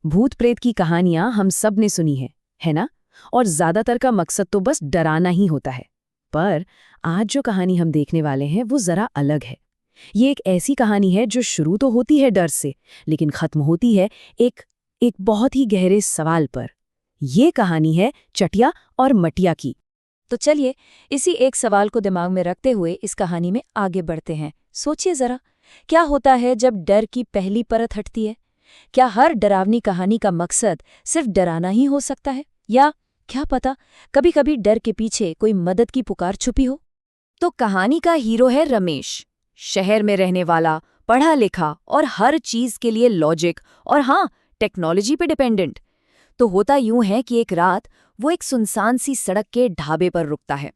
भूत प्रेत की कहानियां हम सब ने सुनी है ना? और ज्यादातर का मकसद तो बस डराना ही होता है। पर आज जो कहानी हम देखने वाले हैं वो जरा अलग है। ये एक ऐसी कहानी है जो शुरू तो होती है डर से, लेकिन खत्म होती है एक एक बहुत ही गहरे सवाल पर। ये कहानी है चटिया और मटिया की। तो चलिए इसी एक सवाल को दिमाग में रखते हुए इस कहानी में आगे बढ़ते हैं। सोचिए जरा, क्या होता है जब डर की पहली परत हटती है? क्या हर डरावनी कहानी का मकसद सिर्फ डराना ही हो सकता है, या क्या पता कभी कभी डर के पीछे कोई मदद की पुकार छुपी हो? तो कहानी का हीरो है रमेश, शहर में रहने वाला, पढ़ा लिखा और हर चीज के लिए लॉजिक और हाँ, टेक्नोलॉजी पे डिपेंडेंट। तो होता यूं है कि एक रात वो एक सुनसान सी सड़क के ढाबे पर रुकता है।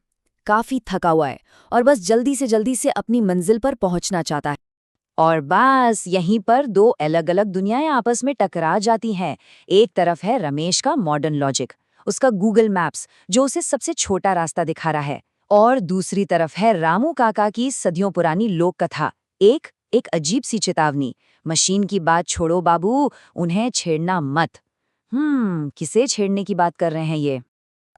काफी थका हुआ है और बस जल्दी से अपनी मंजिल पर पहुंचना चाहता है। और बस यहीं पर दो अलग अलग दुनियाएं आपस में टकरा जाती हैं। एक तरफ है रमेश का मॉडर्न लॉजिक, उसका गूगल मैप्स जो उसे सबसे छोटा रास्ता दिखा रहा है, और दूसरी तरफ है रामू काका की सदियों पुरानी लोक कथा, एक एक अजीब सी चेतावनी, मशीन की बात छोड़ो बाबू, उन्हें छेड़ना मत। किसे छेड़ने की बात कर रहे हैं ये?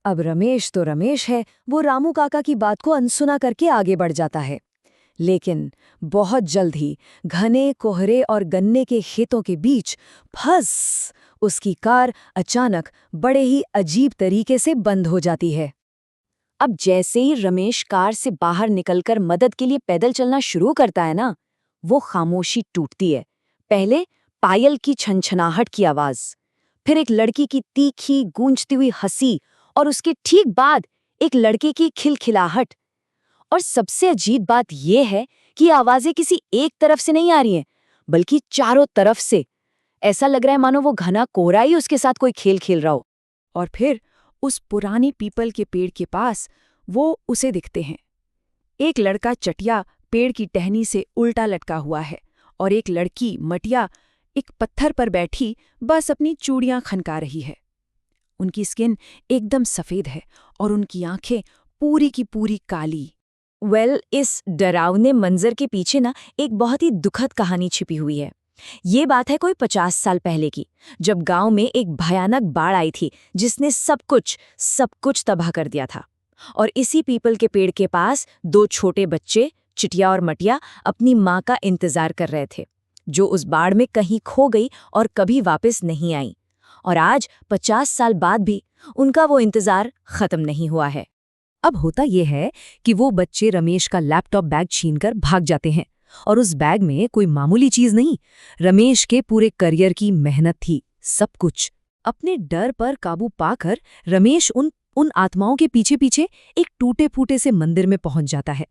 अब रमेश तो रमेश है, वो रामू काका की बात को अनसुना करके आगे बढ़ जाता है। लेकिन बहुत जल्द ही घने कोहरे और गन्ने के खेतों के बीच फंस उसकी कार अचानक बड़े ही अजीब तरीके से बंद हो जाती है। अब जैसे ही रमेश कार से बाहर निकलकर मदद के लिए पैदल चलना शुरू करता है ना, वो खामोशी टूटती है। पहले पायल की छनछनाहट की आवाज, फिर एक लड़की की तीखी गूंजती हुई हंसी, और उसके ठीक बाद एक लड़के की खिलखिलाहट। और सबसे अजीब बात यह है कि आवाजें किसी एक तरफ से नहीं आ रही हैं, बल्कि चारों तरफ से। ऐसा लग रहा है मानो वो घना कोहरा ही उसके साथ कोई खेल खेल रहा हो। और फिर उस पुराने पीपल के पेड़ के पास वो उसे दिखते हैं। एक लड़का चटिया पेड़ की टहनी से उल्टा लटका हुआ है, और एक लड़की मटिया एक पत्थर पर बैठी बस अपनी चूड़ियां खनका रही है। उनकी स्किन एकदम सफेद है और उनकी आंखें पूरी की पूरी काली। इस डरावने मंजर के पीछे ना एक बहुत ही दुखद कहानी छिपी हुई है। ये बात है कोई 50 साल पहले की, जब गांव में एक भयानक बाढ़ आई थी जिसने सब कुछ तबाह कर दिया था। और इसी पीपल के पेड़ के पास दो छोटे बच्चे, चिटिया और मटिया, अपनी माँ का इंतजार कर रहे थे, जो उस बाढ़ में कहीं खो गई और कभी वापस नहीं आई। और आज 50 साल बाद भी उनका वो इंतजार खत्म नहीं हुआ है। अब होता यह है कि वो बच्चे रमेश का लैपटॉप बैग छीनकर भाग जाते हैं, और उस बैग में कोई मामूली चीज नहीं, रमेश के पूरे करियर की मेहनत थी, सब कुछ। अपने डर पर काबू पाकर रमेश उन आत्माओं के पीछे पीछे एक टूटे फूटे से मंदिर में पहुंच जाता है।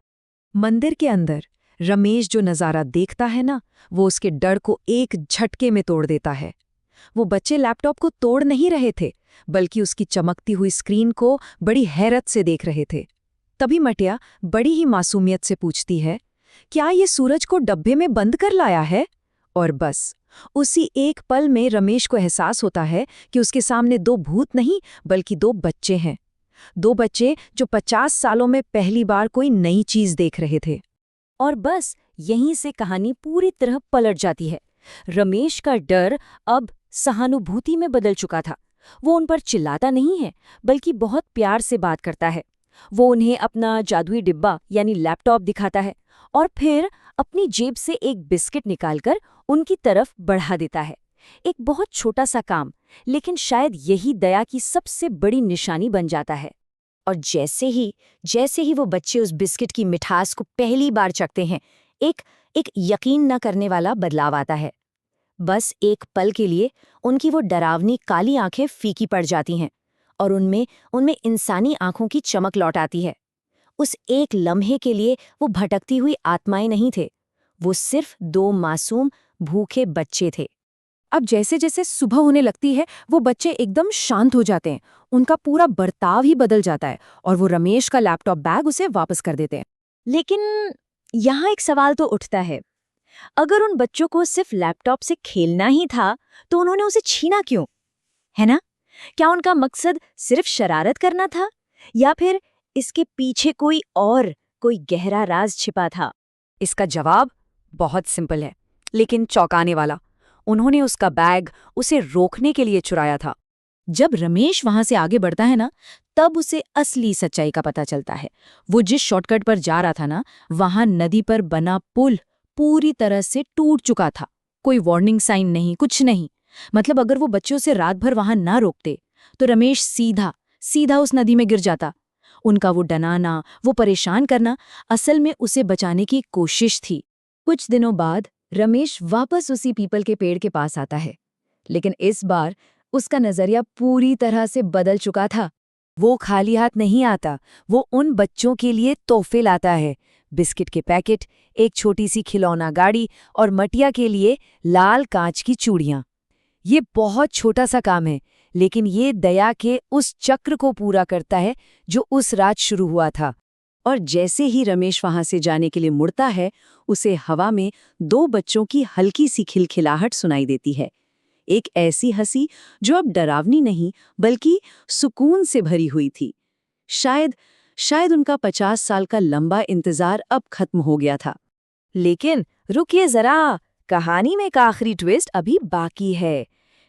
मंदिर के अंदर रमेश जो नज़ारा देखता है ना, वो उसके डर को एक झटके में तोड़ देता है। वो बच्चे लैपटॉप को तोड़ नहीं रहे थे, बल्कि उसकी चमकती हुई स्क्रीन को बड़ी हैरत से देख रहे थे। तभी मटिया बड़ी ही मासूमियत से पूछती है, क्या ये सूरज को डब्बे में बंद कर लाया है? और बस उसी एक पल में रमेश को एहसास होता है कि उसके सामने दो भूत नहीं, बल्कि दो बच्चे हैं। दो बच्चे जो 50 सालों में पहली बार कोई नई चीज देख रहे थे। और बस यहीं से कहानी पूरी तरह पलट जाती है। रमेश का डर अब सहानुभूति में बदल चुका था। वो उन पर चिल्लाता नहीं है, बल्कि बहुत प्यार से बात करता है। वो उन्हें अपना जादुई डिब्बा यानी लैपटॉप दिखाता है, और फिर अपनी जेब से एक बिस्किट निकालकर उनकी तरफ बढ़ा देता है। एक बहुत छोटा सा काम, लेकिन शायद यही दया की सबसे बड़ी निशानी बन जाता है। और जैसे ही वो बच्चे उस बिस्किट की मिठास को पहली बार चखते हैं, एक एक यकीन न करने वाला बदलाव आता है। बस एक पल के लिए उनकी वो डरावनी काली आंखें फीकी पड़ जाती हैं, और उनमें उनमें इंसानी आंखों की चमक लौट आती है। उस एक लम्हे के लिए वो भटकती हुई आत्माएं नहीं थे, वो सिर्फ दो मासूम भूखे बच्चे थे। अब जैसे जैसे सुबह होने लगती है, वो बच्चे एकदम शांत हो जाते हैं, उनका पूरा बर्ताव ही बदल जाता है, और वो रमेश का लैपटॉप बैग उसे वापस कर देते हैं। लेकिन यहाँ एक सवाल तो उठता है, अगर उन बच्चों को सिर्फ लैपटॉप से खेलना ही था, तो उन्होंने उसे छीना क्यों? है ना? क्या उनका मकसद सिर्फ शरारत करना था, या फिर इसके पीछे कोई गहरा राज छिपा था? इसका जवाब बहुत सिंपल है, लेकिन चौंकाने वाला। उन्होंने उसका बैग उसे रोकने के लिए चुराया था। जब रमेश वहां से आगे बढ़ता है ना, तब उसे असली सच्चाई का पता चलता है। वो जिस शॉर्टकट पर जा रहा था ना, वहां नदी पर बना पुल पूरी तरह से टूट चुका था। कोई वार्निंग साइन नहीं, कुछ नहीं। मतलब अगर वो बच्चों से रात भर वहां ना रोकते तो रमेश सीधा सीधा उस नदी में गिर जाता। उनका वो डराना, वो परेशान करना असल में उसे बचाने की कोशिश थी। कुछ दिनों बाद रमेश वापस उसी पीपल के पेड़ के पास आता है, लेकिन इस बार उसका नजरिया पूरी तरह से बदल चुका था। वो खाली हाथ नहीं आता, वो उन बच्चों के लिए तोहफे लाता है। बिस्किट के पैकेट, एक छोटी सी खिलौना गाड़ी और मटिया के लिए लाल कांच की चूड़ियां। ये बहुत छोटा सा काम है, लेकिन ये दया के उस चक्र को पूरा करता है जो उस रात शुरू हुआ था। और जैसे ही रमेश वहां से जाने के लिए मुड़ता है, उसे हवा में 2 बच्चों की हल्की सी खिलखिलाहट सुनाई देती है। एक ऐसी हंसी जो अब डरावनी नहीं बल्कि सुकून से भरी हुई थी। शायद उनका 50 साल का लंबा इंतजार अब खत्म हो गया था। लेकिन रुकिए जरा, कहानी में का आखिरी ट्विस्ट अभी बाकी है।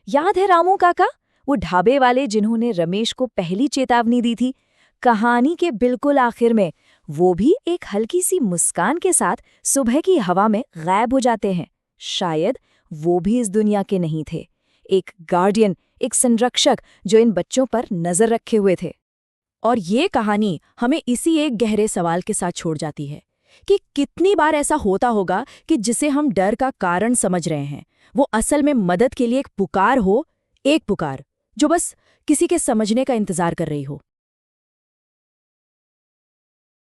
याद है रामू काका, वो ढाबे वाले जिन्होंने रमेश को पहली चेतावनी दी थी? कहानी के बिल्कुल आखिर में वो भी एक हल्की सी मुस्कान के साथ सुबह की हवा में गायब हो जाते हैं। शायद वो भी इस दुनिया के नहीं थे, एक गार्डियन, एक संरक्षक जो इन बच्चों पर नजर रखे हुए थे। और ये कहानी हमें इसी एक गहरे सवाल के साथ छोड़ जाती है कि कितनी बार ऐसा होता होगा कि जिसे हम डर का कारण समझ रहे हैं, वो असल में मदद के लिए एक पुकार हो, एक पुकार जो बस किसी के समझने का इंतजार कर रही हो।